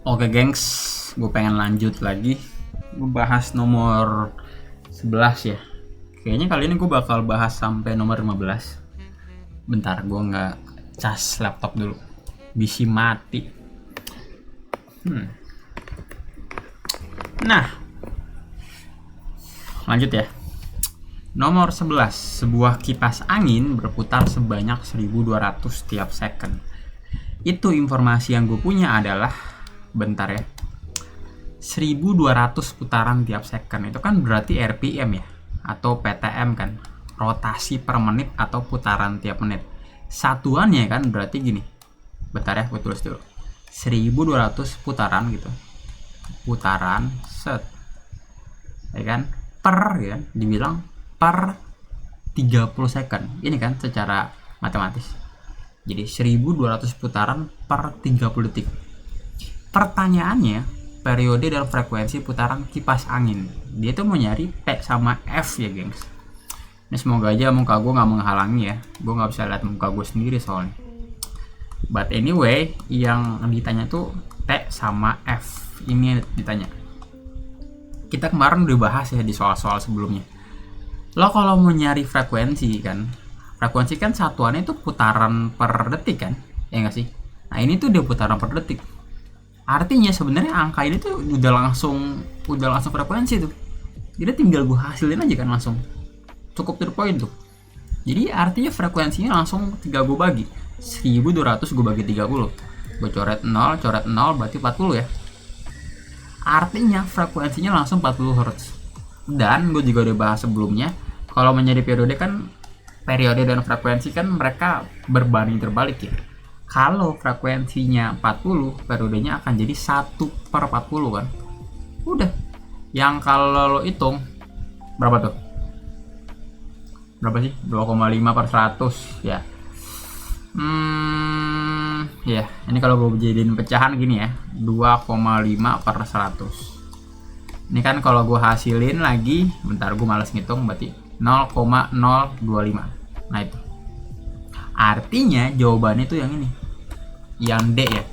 Oke gengs, gue pengen lanjut lagi. Gue bahas nomor 11 ya. Kayaknya kali ini gue bakal bahas sampai nomor 15. Bentar, gue nggak cas laptop dulu. Bisi mati. Nah, lanjut ya. Nomor 11, sebuah kipas angin berputar sebanyak 1200 tiap second. Itu informasi yang gue punya adalah, bentar ya, 1200 putaran tiap second. Itu kan berarti RPM ya, atau PTM kan, rotasi per menit atau putaran tiap menit. Satuannya kan berarti gini, bentar ya, gue tulis dulu, 1200 putaran gitu, putaran set, ya kan, per ya, dibilang per 30 second. Ini kan secara matematis. Jadi 1200 putaran per 30 detik. Pertanyaannya, periode dan frekuensi putaran kipas angin. Dia tuh mau nyari P sama F ya gengs. Ini semoga aja muka gue gak menghalangi ya. Gue gak bisa lihat muka gue sendiri soalnya. But anyway, yang ditanya tuh T sama F. Ini ditanya. Kita kemarin udah bahas ya di soal-soal sebelumnya. Lo kalau mau nyari frekuensi kan satuannya itu putaran per detik kan, ya nggak sih? Nah ini tuh dia putaran per detik. Artinya sebenarnya angka ini tuh udah langsung frekuensi tuh. Jadi tinggal gue hasilin aja kan langsung. Cukup to the point tuh. Jadi artinya frekuensinya langsung tinggal gue bagi. 1200 gue bagi 30. Gue coret 0 berarti 40 ya. Artinya frekuensinya langsung 40 Hz. Dan gue juga udah bahas sebelumnya, kalau menjadi periode dan frekuensi kan mereka berbanding terbalik ya. Kalau frekuensinya 40, periodenya akan jadi 1/40 kan. Udah. Yang kalau lo hitung berapa tuh? Berapa sih? 2,5/100 ya. Ya, ini kalau gue jadiin pecahan gini ya, 2,5/100. Ini kan kalau gue hasilin lagi, bentar gue males ngitung, berarti 0,025. Nah itu. Artinya jawabannya itu yang ini. Yang D ya.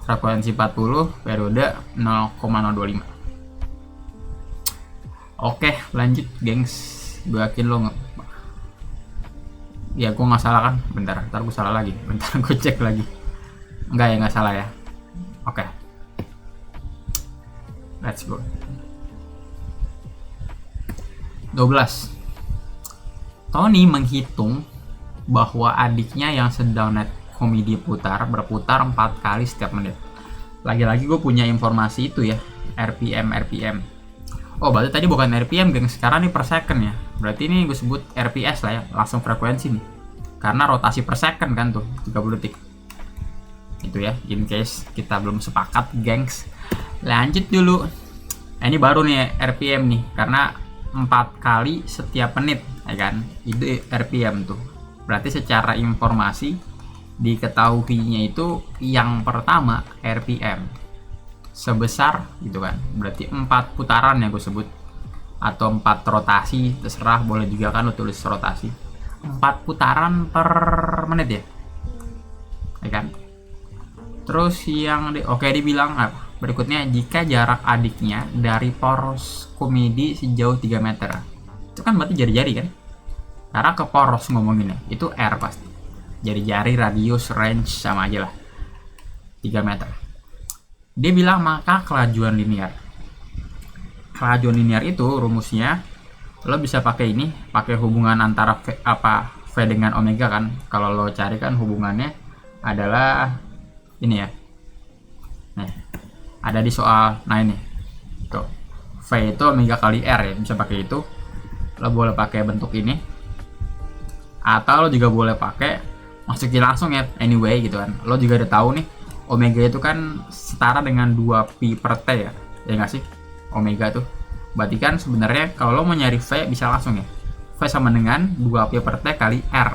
Frekuensi 40, periode 0,025. Oke, lanjut gengs. Gue yakin lo ya gue nggak salah kan? Bentar, ntar gue salah lagi. Bentar gue cek lagi. Enggak ya, nggak salah ya. Oke. Let's go. 12. Tony menghitung bahwa adiknya yang sedang naik komedi berputar 4 kali setiap menit. Lagi-lagi gue punya informasi itu ya, RPM. Oh berarti tadi bukan RPM geng, sekarang nih per second ya. Berarti ini gue sebut RPS lah ya, langsung frekuensi nih. Karena rotasi per second kan tuh, 30 detik. Itu ya, in case kita belum sepakat gengs. Lanjut dulu. Ini baru nih RPM nih, karena 4 kali setiap menit ya kan, itu RPM tuh. Berarti secara informasi diketahuinya itu yang pertama RPM sebesar gitu kan, berarti 4 putaran yang gue sebut, atau 4 rotasi, terserah, boleh juga kan lo tulis rotasi, 4 putaran per menit ya kan. Terus yang dibilang berikutnya, jika jarak adiknya dari poros komedi sejauh 3 meter. Itu kan berarti jari-jari kan? Karena ke poros ngomonginnya, itu R pasti. Jari-jari, radius, range, sama aja lah. 3 meter. Dia bilang maka kelajuan linear. Kelajuan linear itu rumusnya, lo bisa pakai ini, pakai hubungan antara V dengan omega kan. Kalau lo cari kan hubungannya adalah ini ya. Nah, ada di soal, nah ini tuh, V itu omega kali R ya, bisa pakai itu. Lo boleh pakai bentuk ini, atau lo juga boleh pakai masukin langsung ya, anyway gitu kan. Lo juga udah tahu nih, omega itu kan setara dengan 2pi per T ya nggak sih, omega tuh. Berarti kan sebenarnya kalau lo mau nyari V bisa langsung ya, V sama dengan 2pi per T kali R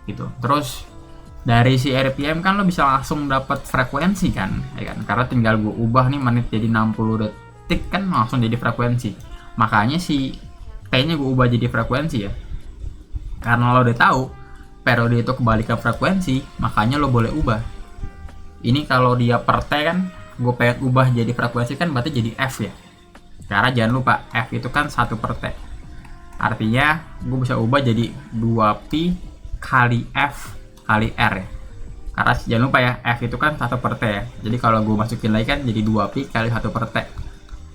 gitu. Terus dari si RPM kan lo bisa langsung dapat frekuensi kan, ya kan? Karena tinggal gue ubah nih menit jadi 60 detik kan, langsung jadi frekuensi. Makanya si T-nya gue ubah jadi frekuensi ya. Karena lo udah tahu periode itu kebalikan frekuensi, makanya lo boleh ubah. Ini kalau dia per T kan gue pengen ubah jadi frekuensi kan berarti jadi F ya. Karena jangan lupa F itu kan 1 per T. Artinya gue bisa ubah jadi 2pi kali F kali R ya. Karena jangan lupa ya, F itu kan 1 per T ya. Jadi kalau gue masukin lagi kan jadi 2pi kali 1 per T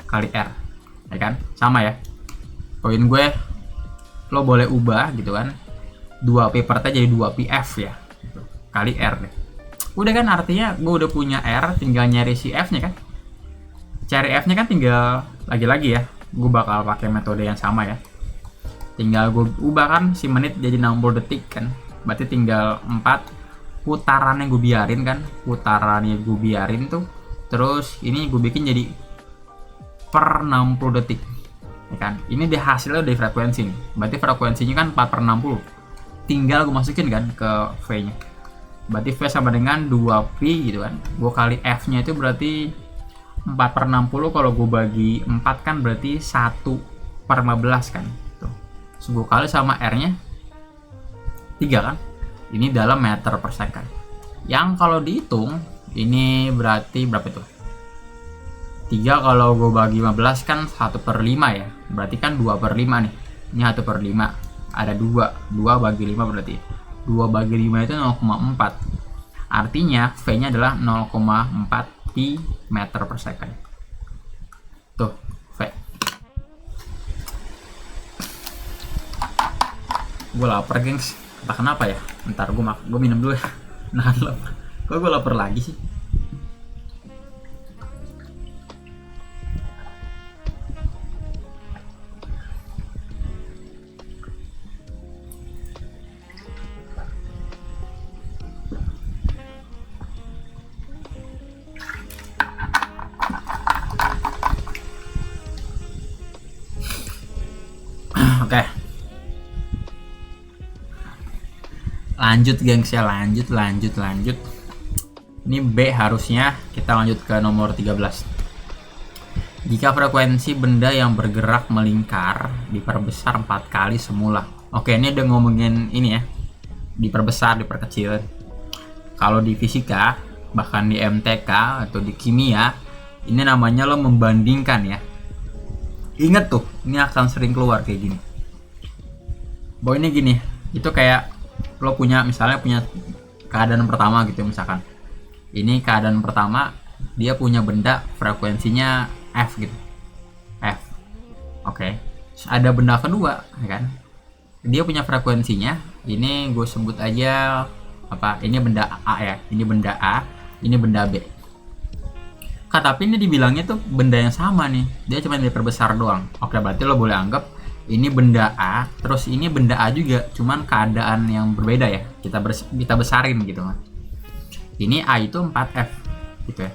kali R. Ya kan? Sama ya. Poin gue, lo boleh ubah gitu kan. 2pi per T jadi 2pi F ya. Gitu. Kali R deh. Udah kan, artinya gue udah punya R, tinggal nyari si F-nya kan. Cari F-nya kan tinggal, lagi-lagi ya, gue bakal pakai metode yang sama ya. Tinggal gue ubah kan si menit jadi 60 detik kan. Berarti tinggal 4 putaran yang gue biarin kan. Putaran yang gue biarin tuh. Terus ini gue bikin jadi per 60 detik. Ya kan? Ini dia hasilnya dari frekuensi nih. Berarti frekuensinya kan 4 per 60. Tinggal gue masukin kan ke V-nya. Berarti V sama dengan 2pi gitu kan. Gue kali F-nya itu berarti 4 per 60, kalau gue bagi 4 kan berarti 1 per 15 kan. Tuh. Terus gue kali sama R-nya 3 kan. Ini dalam meter per second. Yang kalau dihitung, ini berarti berapa itu? 3 kalau gue bagi 15 kan 1 per 5 ya. Berarti kan 2 per 5 nih. Ini 1 per 5. Ada 2. 2 bagi 5 berarti. 2 bagi 5 itu 0,4. Artinya V-nya adalah 0,4 pi meter per second. Tuh, V. Gue lapar, gengs. Entah kenapa ya. Ntar gue minum dulu ya. Nahan lapar. Kok gue lapar lagi sih? Oke. Lanjut gengs ya, lanjut. Ini B harusnya kita lanjut ke nomor 13. Jika frekuensi benda yang bergerak melingkar diperbesar 4 kali semula. Oke, ini udah ngomongin ini ya. Diperbesar, diperkecil. Kalau di fisika, bahkan di MTK atau di kimia, ini namanya lo membandingkan ya. Ingat tuh, ini akan sering keluar kayak gini. Bahwa ini gini, itu kayak lo misalnya punya keadaan pertama gitu misalkan. Ini keadaan pertama, dia punya benda frekuensinya F gitu. F. Oke. Ada benda kedua, ya kan? Dia punya frekuensinya, ini gue sebut aja apa? Ini benda A ya. Ini benda A, ini benda B. Tapi ini dibilangnya tuh benda yang sama nih. Dia cuma diperbesar doang. Oke, berarti lo boleh anggap ini benda A, terus ini benda A juga, cuman keadaan yang berbeda ya. Kita besarin gitu kan. Ini A itu 4F gitu ya.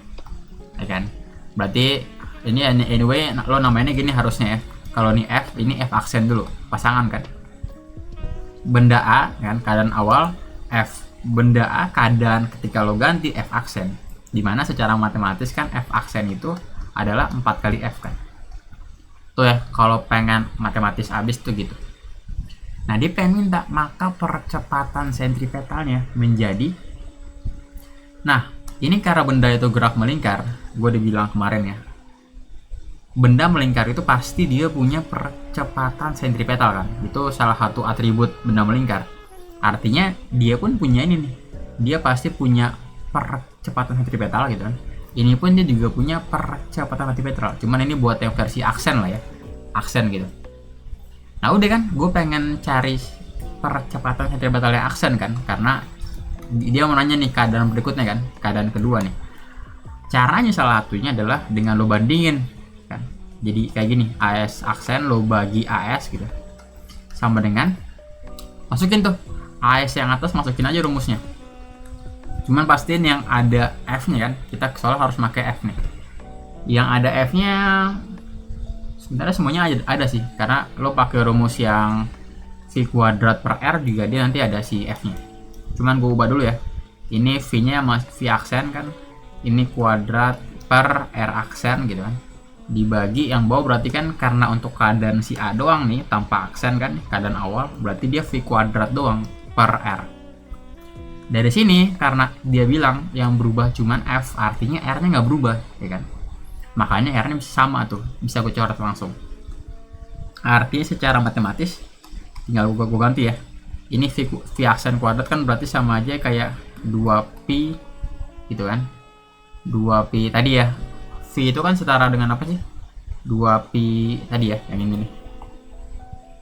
Ya kan? Berarti ini anyway lo namanya gini harusnya ya. Kalau ini F, ini F aksen dulu, pasangan kan. Benda A kan keadaan awal F. Benda A keadaan ketika lo ganti F aksen. Dimana secara matematis kan F aksen itu adalah 4 kali F kan. Tuh ya, kalau pengen matematis abis tuh gitu. Nah, dia pengen minta maka percepatan sentripetalnya menjadi. Nah, ini karena benda itu gerak melingkar, gue udah bilang kemarin ya. Benda melingkar itu pasti dia punya percepatan sentripetal kan. Itu salah satu atribut benda melingkar. Artinya dia pun punya ini nih. Dia pasti punya percepatan sentripetal gitu kan. Ini pun dia juga punya percepatan sentripetal. Cuman ini buat yang versi aksen lah ya. Aksen gitu. Nah udah kan, gue pengen cari percepatan sentripetal yang aksen kan. Karena dia mau nanya nih keadaan berikutnya kan. Keadaan kedua nih. Caranya salah satunya adalah dengan lo bandingin kan. Jadi kayak gini. AS aksen lo bagi AS gitu. Sama dengan masukin tuh. AS yang atas masukin aja rumusnya. Cuman pastiin yang ada F-nya kan. Kita soalnya harus pakai F nih. Yang ada F-nya sebenarnya semuanya ada sih. Karena lo pakai rumus yang V kuadrat per R juga dia nanti ada si F-nya. Cuman gue ubah dulu ya. Ini V-nya V aksen kan. Ini kuadrat per R aksen gitu kan. Dibagi yang bawah berarti kan karena untuk keadaan si A doang nih tanpa aksen kan. Keadaan awal berarti dia V kuadrat doang per R. Dari sini karena dia bilang yang berubah cuman F, artinya R-nya nggak berubah, ya kan? Makanya R-nya bisa sama tuh, bisa gue coret langsung. Artinya secara matematis tinggal gue ganti ya. Ini V aksen kuadrat kan berarti sama aja kayak 2pi gitu kan. 2pi tadi ya. V itu kan setara dengan apa sih? 2pi tadi ya, yang ini nih.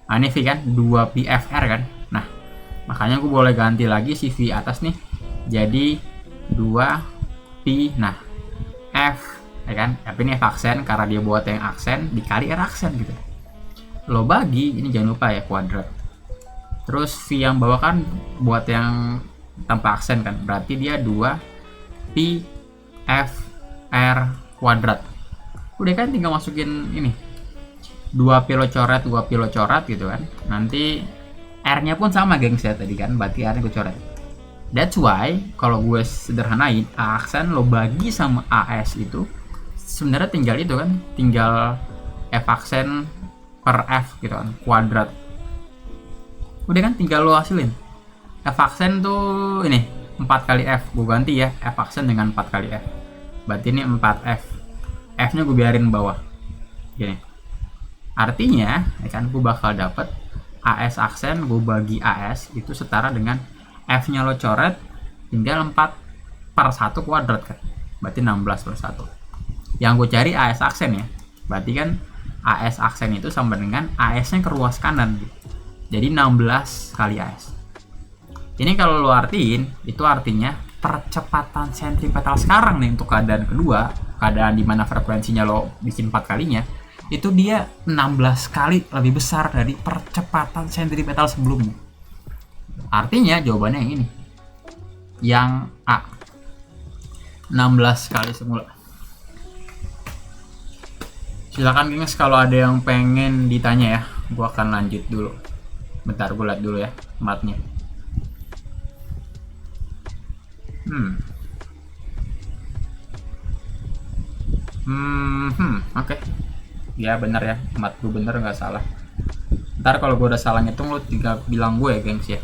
Nah, ini V kan 2pi FR kan. Nah, makanya gue boleh ganti lagi si V atas nih jadi 2pi, nah F, ya kan? F ini F aksen karena dia buat yang aksen dikali R aksen gitu. Lo bagi, ini jangan lupa ya kuadrat. Terus V yang bawah kan buat yang tanpa aksen kan, berarti dia 2pi F R kuadrat. Udah kan tinggal masukin ini 2pi lo coret, 2pi lo coret gitu kan. Nanti R-nya pun sama gengs ya tadi kan, berarti R-nya gue coret. That's why kalau gue sederhanain A aksen lo bagi sama AS itu sebenarnya tinggal itu kan, tinggal F aksen per F gitu kan, kuadrat. Udah kan tinggal lo hasilin. F aksen tuh ini 4 kali F, gue ganti ya F aksen dengan 4 kali F. Berarti ini 4F. F-nya gue biarin bawah. Gini. Artinya, ya kan, gue bakal dapet AS aksen gue bagi AS itu setara dengan F-nya lo coret tinggal 4/1 kuadrat kan. Berarti 16/1. Yang gue cari AS aksen ya. Berarti kan AS aksen itu sama dengan AS-nya ke ruas kanan gitu. Jadi 16 kali AS. Ini kalau lo artiin, itu artinya percepatan sentripetal sekarang nih untuk keadaan kedua, keadaan dimana frekuensinya lo bikin 4 kalinya, itu dia 16 kali lebih besar dari percepatan sentripetal sebelumnya. Artinya jawabannya yang ini, yang A, 16 kali semula. Silakan gengs kalau ada yang pengen ditanya ya, gua akan lanjut dulu. Bentar, gue lihat dulu ya matnya. Oke. Ya benar ya, mat gue bener nggak salah. Ntar kalau gue udah salah ngitung lo tinggal bilang gue ya gengs ya.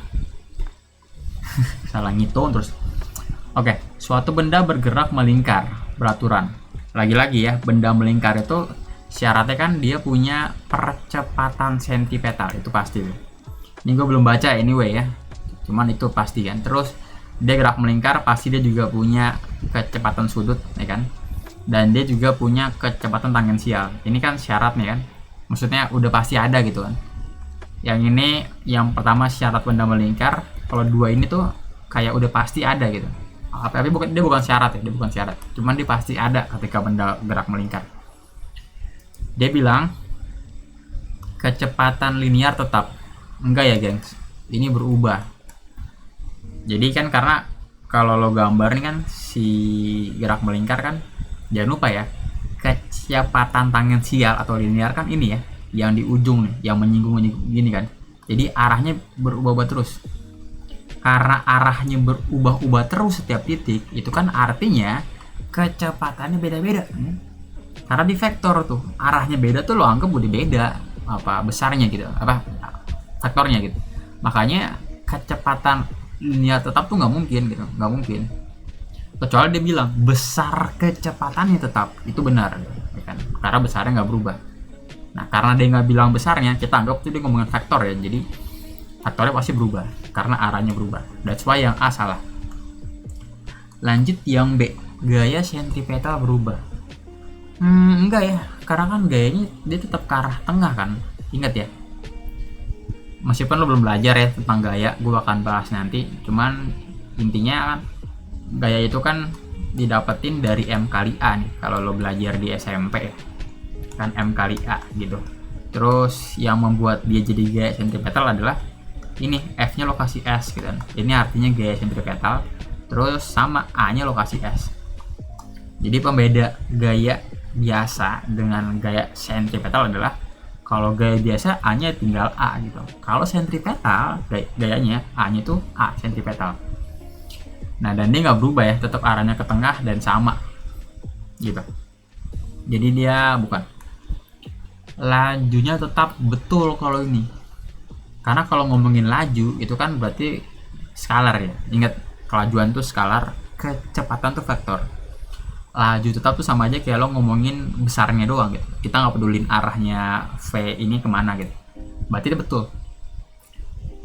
Salah ngitung terus. Oke, suatu benda bergerak melingkar beraturan. Lagi-lagi ya, benda melingkar itu syaratnya kan dia punya percepatan sentripetal, itu pasti tuh. Ini gue belum baca anyway ya, cuman itu pasti kan. Terus dia gerak melingkar, pasti dia juga punya kecepatan sudut ya kan, dan dia juga punya kecepatan tangensial. Ini kan syaratnya kan, maksudnya udah pasti ada gitu kan. Yang ini yang pertama syarat benda melingkar. Kalau dua ini tuh kayak udah pasti ada gitu, tapi dia bukan syarat ya, dia bukan syarat, cuman dia pasti ada ketika benda gerak melingkar. Dia bilang kecepatan linear tetap. Enggak ya gengs, ini berubah. Jadi kan karena kalau lo gambar nih kan si gerak melingkar kan, jangan lupa ya kecepatan tangensial atau linear kan ini ya, yang di ujung nih, yang menyinggung gini kan. Jadi arahnya berubah-ubah terus. Karena arahnya berubah-ubah terus setiap titik, itu kan artinya kecepatannya beda-beda. Karena di vektor tuh arahnya beda tuh lo anggap udah beda apa besarnya gitu, apa faktornya gitu. Makanya kecepatan linear tetap tuh nggak mungkin gitu, nggak mungkin. Kecuali dia bilang besar kecepatannya tetap, itu benar, ya kan? Karena besarnya nggak berubah. Nah karena dia nggak bilang besarnya, kita anggap tuh dia ngomongin faktor ya. Jadi faktornya pasti berubah karena arahnya berubah. That's why yang A salah. Lanjut yang B, gaya sentripetal berubah. Enggak ya, karena kan gayanya dia tetap ke arah tengah kan. Ingat ya, meskipun lo belum belajar ya tentang gaya, gue akan bahas nanti. Cuman intinya kan gaya itu kan didapetin dari M kali A nih kalau lo belajar di SMP ya. Kan M kali A gitu. Terus yang membuat dia jadi gaya sentripetal adalah ini, F-nya lokasi S gitu kan. Ini artinya gaya sentripetal. Terus sama A-nya lokasi S. Jadi pembeda gaya biasa dengan gaya sentripetal adalah kalau gaya biasa A-nya tinggal A gitu. Kalau sentripetal gayanya A-nya itu A sentripetal. Nah dan dia nggak berubah ya, tetap arahnya ke tengah dan sama gitu. Jadi dia bukan. Lajunya tetap betul kalau ini. Karena kalau ngomongin laju itu kan berarti skalar ya. Ingat Kelajuan tuh skalar, kecepatan tuh vektor. Laju tetap tuh sama aja kayak lo ngomongin besarnya doang gitu. Kita nggak pedulin arahnya V ini kemana gitu. Berarti itu betul.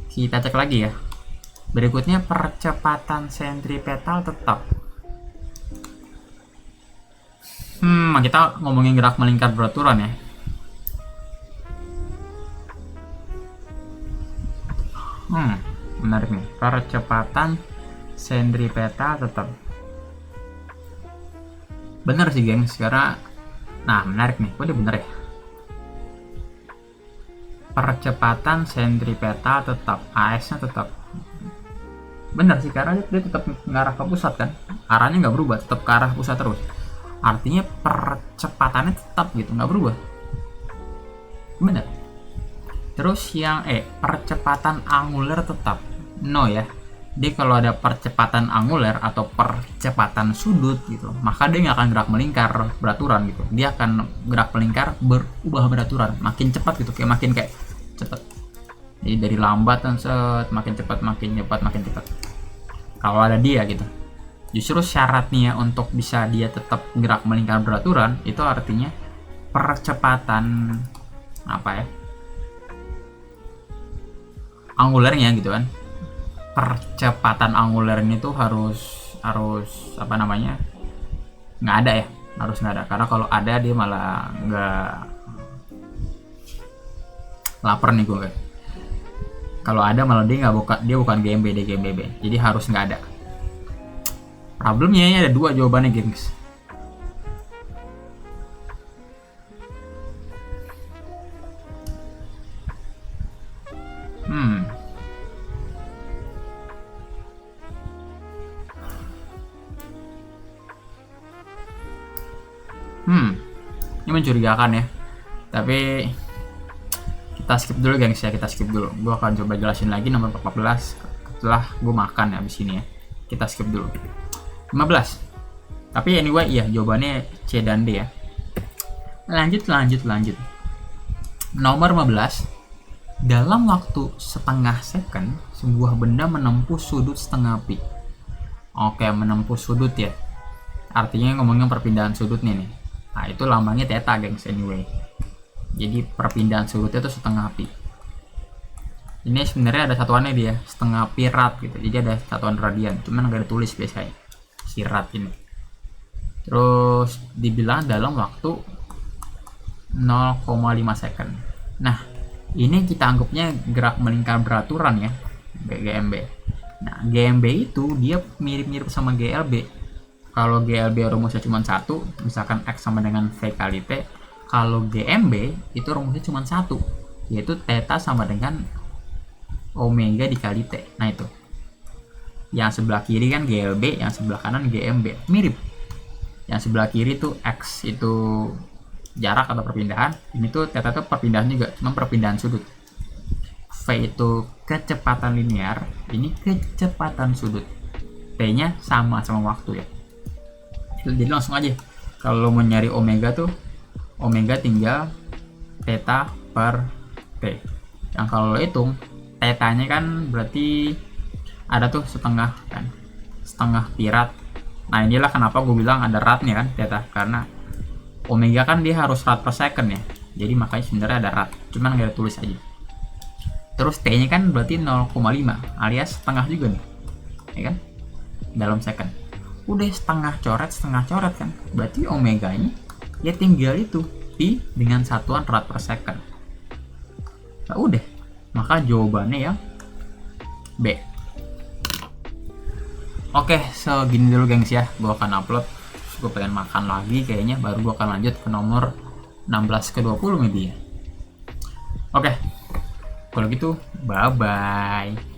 Kita cek lagi ya. Berikutnya percepatan sentripetal tetap. Kita ngomongin gerak melingkar beraturan ya. Menarik nih. Percepatan sentripetal tetap. Bener sih gengs, karena menarik nih. Kok dia bener ya? Percepatan sentripetal tetap, AS-nya tetap. Bener sih, karena dia tetap mengarah ke pusat kan. Arahnya nggak berubah, tetap ke arah pusat terus. Artinya percepatannya tetap gitu, nggak berubah. Bener. Terus yang percepatan angular tetap. No ya. Dia kalau ada percepatan angular atau percepatan sudut gitu, maka dia nggak akan gerak melingkar beraturan gitu. Dia akan gerak melingkar berubah beraturan, makin cepat gitu, makin cepat. Jadi dari lambat dan makin cepat, makin cepat, makin cepat. Kalau ada dia gitu. Justru syaratnya untuk bisa dia tetap gerak melingkar beraturan itu artinya percepatan angularnya gitu kan. Percepatan angular ini tuh harus nggak ada ya, harus nggak ada, karena kalau ada dia malah nggak lapar nih gue. Kalau ada malah dia bukan GMB, dia GMBB, jadi harus nggak ada. Problemnya ini ada dua jawabannya gengs. Ini mencurigakan ya. Tapi kita skip dulu gengs ya, kita skip dulu. Gue akan coba jelasin lagi nomor 14 setelah gue makan ya abis ini ya. Kita skip dulu. 15. Tapi anyway iya, jawabannya C dan D ya. Lanjut. Nomor 15. Dalam waktu setengah second, sebuah benda menempuh sudut setengah pi. Oke, menempuh sudut ya. Artinya ngomongin perpindahan sudut nih. Nah, itu lambangnya theta, gengs, anyway. Jadi perpindahan sudutnya itu setengah pi. Ini sebenarnya ada satuannya dia, setengah pi rad gitu. Jadi ada satuan radian, cuman nggak ditulis biasanya si rad ini. Terus dibilang dalam waktu 0,5 second. Nah, ini kita anggapnya gerak melingkar beraturan ya, GMB. Nah, GMB itu dia mirip-mirip sama GLB. Kalau GLB rumusnya cuma satu, misalkan X sama dengan V kali T. Kalau GMB itu rumusnya cuma satu, yaitu theta sama dengan omega dikali T. Nah itu. Yang sebelah kiri kan GLB, yang sebelah kanan GMB. Mirip. Yang sebelah kiri tuh X itu jarak atau perpindahan. Ini tuh theta itu perpindahan juga, cuma perpindahan sudut. V itu kecepatan linear, ini kecepatan sudut. T-nya sama waktu ya. Jadi langsung aja, kalau mau nyari omega tuh, omega tinggal theta per T. Yang kalau lo hitung, theta-nya kan berarti ada tuh setengah kan, setengah pi rad. Nah inilah kenapa gue bilang ada radnya kan, theta, karena omega kan dia harus rad per second ya. Jadi makanya sebenarnya ada rad, cuman nggak tulis aja. Terus T-nya kan berarti 0,5 alias setengah juga nih, ya kan, dalam second. Udah setengah coret kan, berarti omeganya ya tinggal itu pi dengan satuan rad per second. Nah udah, maka jawabannya yang B. Oke, segini dulu gengs ya, gue akan upload. Gue pengen makan lagi kayaknya, baru gue akan lanjut ke nomor 16 ke 20 maybe ya. Oke, kalau gitu bye bye.